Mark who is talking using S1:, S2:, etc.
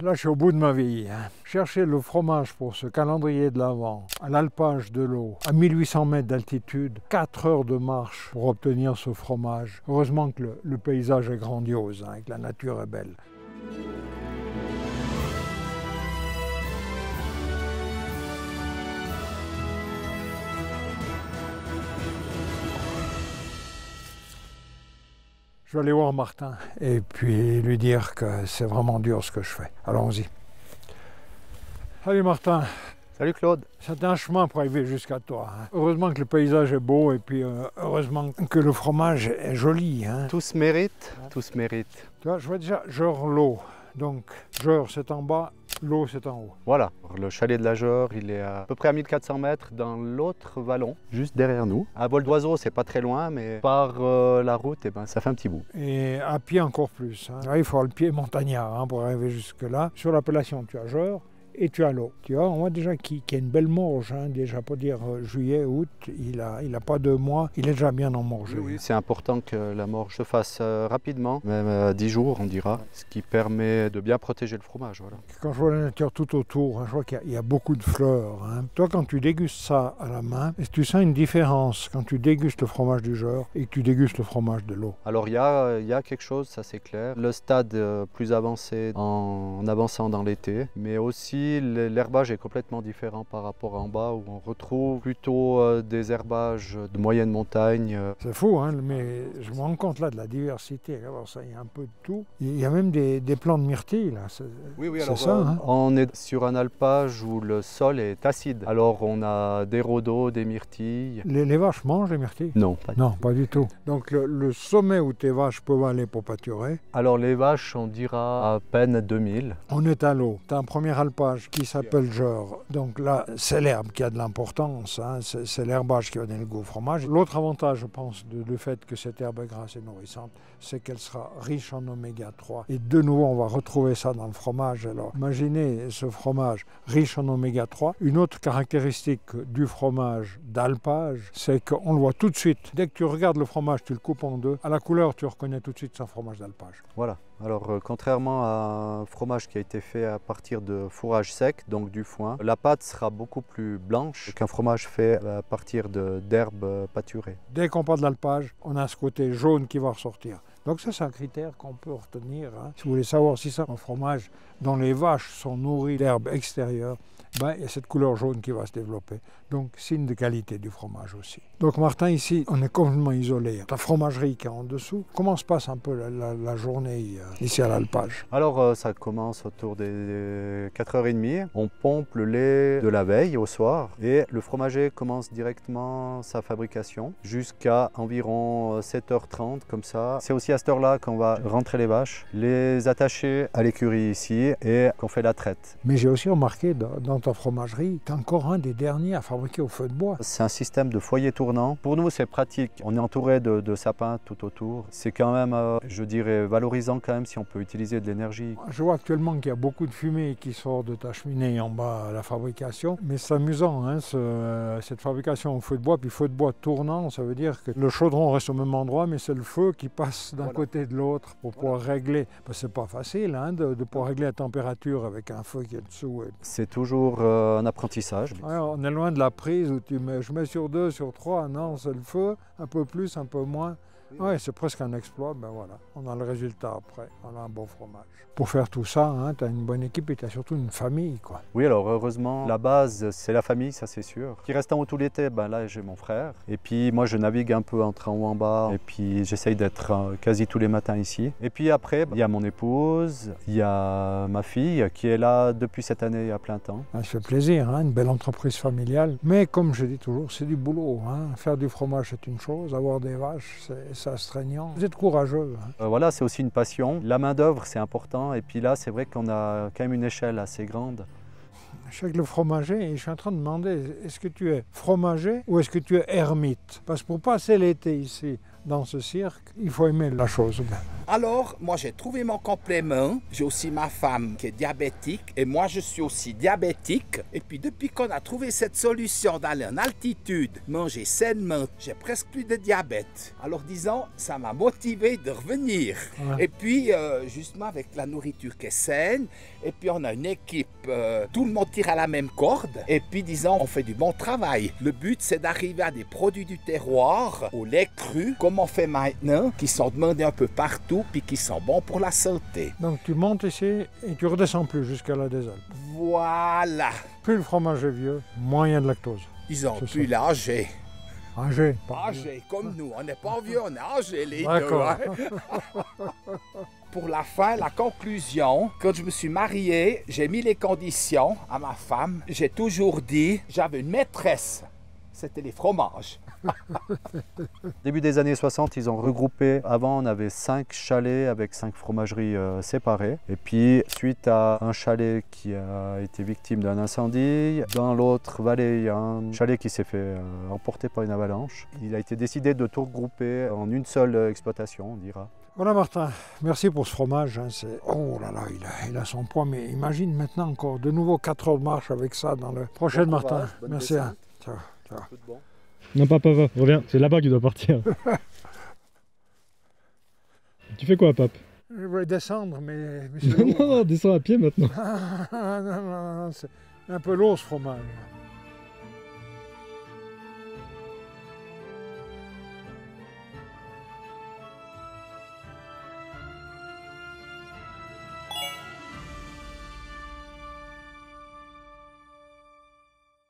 S1: là je suis au bout de ma vie. Chercher le fromage pour ce calendrier de l'Avent, à l'alpage de l'eau, à 1800 mètres d'altitude, 4 heures de marche pour obtenir ce fromage. Heureusement que le paysage est grandiose, que la nature est belle. Je vais aller voir Martin et puis lui dire que c'est vraiment dur ce que je fais. Allons-y. Salut Martin.
S2: Salut Claude.
S1: C'est un chemin pour arriver jusqu'à toi. Heureusement que le paysage est beau et puis heureusement que le fromage est joli.
S2: Tout se mérite, tout se mérite.
S1: Tu vois, je vois déjà Jeure l'eau. Donc Jeure c'est en bas, l'eau c'est en haut.
S2: Voilà, le chalet de la Jeure, il est à peu près à 1400 mètres dans l'autre vallon, juste derrière nous. À vol d'oiseau, c'est pas très loin, mais par la route, ça fait un petit bout.
S1: Et à pied encore plus. Là, il faut avoir le pied montagnard pour arriver jusque-là. Sur l'appellation, tu as Jeure et tu as l'eau. Tu vois, on voit déjà qu'il y a une belle morge, déjà pour dire juillet, août, il a pas 2 mois, il est déjà bien emmorgé.
S2: Oui, c'est important que la morge se fasse rapidement, même 10 jours on dira, ce qui permet de bien protéger le fromage. Voilà.
S1: Quand je vois la nature tout autour, je vois qu'il y a beaucoup de fleurs. Toi, quand tu dégustes ça à la main, est-ce que tu sens une différence quand tu dégustes le fromage du Jeure et que tu dégustes le fromage de l'eau?
S2: Alors il y a quelque chose, ça c'est clair. Le stade plus avancé en avançant dans l'été, mais aussi l'herbage est complètement différent par rapport à en bas où on retrouve plutôt des herbages de moyenne montagne.
S1: C'est fou, mais je me rends compte là de la diversité. Alors ça, il y a un peu de tout. Il y a même des plants de myrtille là.
S2: Oui, alors ça, on est sur un alpage où le sol est acide. Alors on a des rhodos, des myrtilles.
S1: Les vaches mangent les myrtilles?
S2: Non,
S1: pas du tout. Donc le sommet où tes vaches peuvent aller pour pâturer?
S2: Alors les vaches, on dira à peine 2000.
S1: On est à l'eau. Tu as un premier alpage qui s'appelle Jeure. Donc là, c'est l'herbe qui a de l'importance, c'est l'herbage qui va donner le goût au fromage. L'autre avantage, je pense, du fait que cette herbe est grasse et nourrissante, c'est qu'elle sera riche en oméga 3. Et de nouveau, on va retrouver ça dans le fromage. Alors, imaginez ce fromage riche en oméga 3. Une autre caractéristique du fromage d'alpage, c'est qu'on le voit tout de suite. Dès que tu regardes le fromage, tu le coupes en deux. À la couleur, tu reconnais tout de suite c'est un fromage d'alpage.
S2: Voilà. Alors, contrairement à un fromage qui a été fait à partir de fourrage sec, donc du foin, la pâte sera beaucoup plus blanche qu'un fromage fait à partir d'herbes pâturées.
S1: Dès qu'on parle d'alpage, on a ce côté jaune qui va ressortir. Donc ça, c'est un critère qu'on peut retenir. Si vous voulez savoir si c'est un fromage dont les vaches sont nourries d'herbes extérieures, il y a cette couleur jaune qui va se développer. Donc, signe de qualité du fromage aussi. Donc, Martin, ici, on est complètement isolé. La fromagerie qui est en dessous. Comment se passe un peu la journée ici à l'alpage?
S2: Alors, ça commence autour des 4h30. On pompe le lait de la veille au soir et le fromager commence directement sa fabrication jusqu'à environ 7h30 comme ça. C'est aussi à cette heure-là qu'on va rentrer les vaches, les attacher à l'écurie ici et qu'on fait la traite.
S1: Mais j'ai aussi remarqué dans ta fromagerie, tu es encore un des derniers à fabriquer au feu de bois.
S2: C'est un système de foyer tournant. Pour nous, c'est pratique. On est entouré de sapins tout autour. C'est quand même, je dirais, valorisant quand même si on peut utiliser de l'énergie.
S1: Je vois actuellement qu'il y a beaucoup de fumée qui sort de ta cheminée en bas à la fabrication. Mais c'est amusant, cette fabrication au feu de bois. Puis feu de bois tournant, ça veut dire que le chaudron reste au même endroit, mais c'est le feu qui passe d'un côté de l'autre pour pouvoir régler. C'est pas facile de pouvoir régler la température avec un feu qui est dessous.
S2: C'est toujours un apprentissage.
S1: Ouais, on est loin de la prise où je mets sur 2, sur 3, non, c'est le feu, un peu plus, un peu moins. Oui, c'est presque un exploit, voilà, on a le résultat après, on a un bon fromage. Pour faire tout ça, tu as une bonne équipe et tu as surtout une famille, quoi.
S2: Oui, alors heureusement, la base, c'est la famille, ça c'est sûr. Qui reste en haut tout l'été, là j'ai mon frère. Et puis moi je navigue un peu entre en haut et en bas, et puis j'essaye d'être quasi tous les matins ici. Et puis après, il y a mon épouse, il y a ma fille qui est là depuis cette année à plein temps.
S1: Ça fait plaisir, une belle entreprise familiale. Mais comme je dis toujours, c'est du boulot. Faire du fromage c'est une chose, avoir des vaches, c'est astreignant. Vous êtes courageux.
S2: Voilà, c'est aussi une passion. La main d'œuvre, c'est important. Et puis là, c'est vrai qu'on a quand même une échelle assez grande.
S1: Je suis avec le fromager et je suis en train de demander, est-ce que tu es fromager ou est-ce que tu es ermite? Parce que pour passer l'été ici, dans ce cirque, il faut aimer la chose.
S3: Alors, moi j'ai trouvé mon complément. J'ai aussi ma femme qui est diabétique et moi je suis aussi diabétique. Et puis depuis qu'on a trouvé cette solution d'aller en altitude, manger sainement, j'ai presque plus de diabète. Alors disons, ça m'a motivé de revenir. Ouais. Et puis justement avec la nourriture qui est saine, et puis on a une équipe, tout le monde tire à la même corde. Et puis disons, on fait du bon travail. Le but c'est d'arriver à des produits du terroir, au lait cru, comme on fait maintenant, qui sont demandés un peu partout puis qui sont bons pour la santé.
S1: Donc tu montes ici et tu redescends plus jusqu'à la des Alpes.
S3: Voilà.
S1: Plus le fromage est vieux, moins il y a de lactose.
S3: Ils ont plus l'âgé.
S1: Âgé.
S3: Âgé, comme nous. On n'est pas vieux, on est âgé les deux.
S1: D'accord.
S3: Hein? Pour la fin, la conclusion, quand je me suis marié, j'ai mis les conditions à ma femme. J'ai toujours dit, j'avais une maîtresse. C'était les fromages.
S2: Début des années 60, ils ont regroupé. Avant, on avait 5 chalets avec 5 fromageries séparées. Et puis, suite à un chalet qui a été victime d'un incendie, dans l'autre vallée, il y a un chalet qui s'est fait emporter par une avalanche. Il a été décidé de tout regrouper en une seule exploitation, on dira.
S1: Voilà Martin, merci pour ce fromage. Hein. Oh là là, il a son poids. Mais imagine maintenant encore de nouveau 4 heures de marche avec ça dans le prochain Martin. Merci. Hein. Ciao. Ciao.
S4: Non, papa, reviens, c'est là-bas qu'il doit partir. Tu fais quoi, Pape?
S1: Je vais descendre, mais
S4: non, descends à pied maintenant.
S1: Non, c'est un peu lourd ce fromage.